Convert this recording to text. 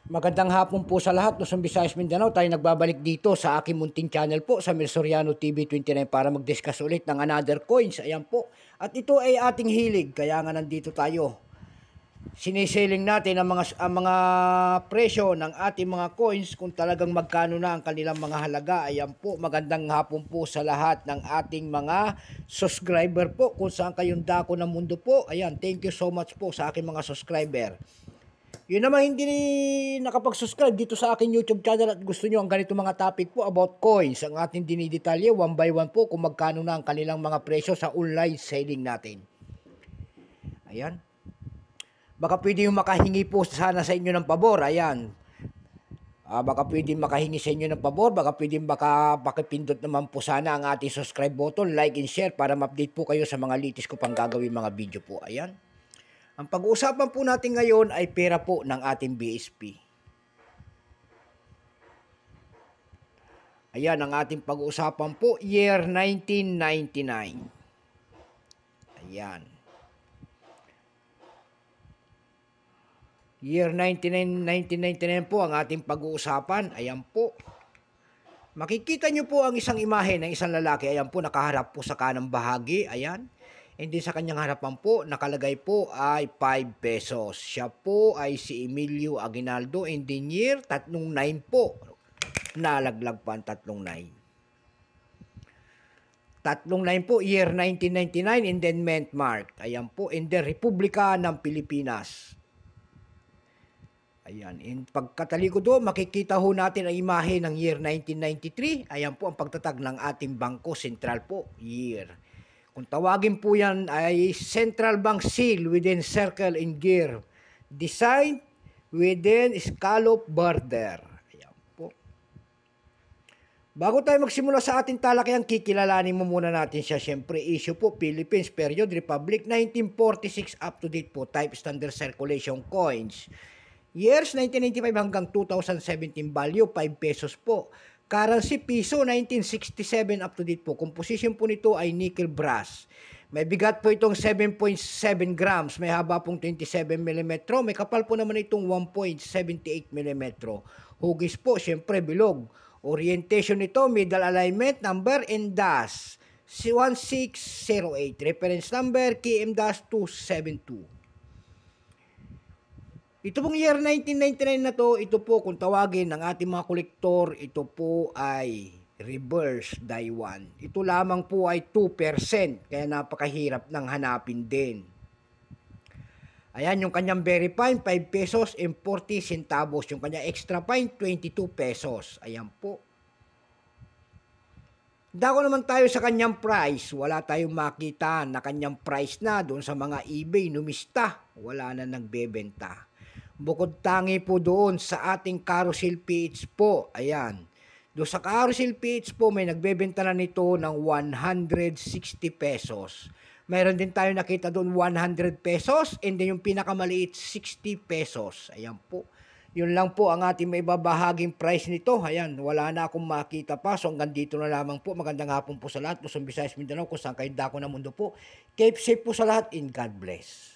Magandang hapon po sa lahat, Luzon, Visayas, Mindanao. Tayo nagbabalik dito sa aking munting channel po sa Mel Soriano TV 29 para mag-discuss ulit ng another coins. Ayan po. At ito ay ating hilig, kaya nga nandito tayo. Siniseling natin ang mga presyo ng ating mga coins kung talagang magkano na ang kanilang mga halaga. Ayan po, magandang hapon po sa lahat ng ating mga subscriber po kung saan kayong dako ng mundo po. Ayan, thank you so much po sa aking mga subscriber. Yun naman hindi nakapag-subscribe dito sa aking YouTube channel at gusto nyo ang ganito mga topic po about coins, ang ating dinidetalye one by one po kung magkano na ang kanilang mga presyo sa online selling natin. Ayan. Baka pwede yung makahingi po sana sa inyo ng pabor. Ayan. Baka pwede makahingi sa inyo ng pabor. Baka pwede pakipindot naman po sana ang ating subscribe button, like and share para ma-update po kayo sa mga latest ko pang gagawin mga video po. Ayan. Ang pag-uusapan po natin ngayon ay pera po ng ating BSP. Ayan ang ating pag-uusapan po, year 1999. Ayan. Year 1999 po ang ating pag-uusapan. Ayan po. Makikita nyo po ang isang imahe ng isang lalaki. Ayan po, nakaharap po sa kanang bahagi. Ayan. And then sa kanyang harapan po, nakalagay po ay 5 pesos. Siya po ay si Emilio Aguinaldo. And then year, 39 po. Nalaglag pa ang 39. 39 po, year 1999, and then mint mark. Ayan po, and then Republika ng Pilipinas. Ayan, and pagkatalikod doon, makikita ho natin ang imahe ng year 1993. Ayan po ang pagtatag ng ating Bangko Sentral po, year. Kung tawagin po yan ay Central Bank Seal within Circle and Gear. Design within Scallop Border. Ayan po. Bago tayo magsimula sa ating talakayan, kikilalanin mo muna natin siya. Siyempre, issue po, Philippines, period, Republic, 1946 up to date po, type standard circulation coins. Years 1995 hanggang 2017, value 5 pesos po. Currency piso 1967 up to date po. Composition po nito ay nickel brass. May bigat po itong 7.7 grams. May haba pong 27 mm. May kapal po naman itong 1.78 mm. Hugis po, syempre bilog. Orientation nito, middle alignment, number and dash 1608. Reference number KM-272. Ito pong year 1999 na to, ito po kung tawagin ng ating mga kolektor, ito po ay reverse die 1. Ito lamang po ay 2%, kaya napakahirap ng hanapin din. Ayan yung kanyang very fine, 5 pesos and 40 centavos. Yung kanyang extra fine, 22 pesos. Ayan po. Dako naman tayo sa kanyang price. Wala tayong makita na kanyang price na doon sa mga eBay, numista. Wala na nagbebenta. Bukod tangi po doon sa ating Carousel PH po. Ayan. Doon sa Carousel PH po, may nagbebenta na nito ng 160 pesos. Mayroon din tayo nakita doon 100 pesos. And then yung pinakamaliit, 60 pesos. Ayan po. Yun lang po ang ating may babahaging price nito. Ayan, wala na akong makita pa. So hanggang dito na lamang po. Magandang hapon po sa lahat. Luzon, Visayas, Mindanao, kung saan kayo dako ng mundo po. Keep safe po sa lahat and God bless.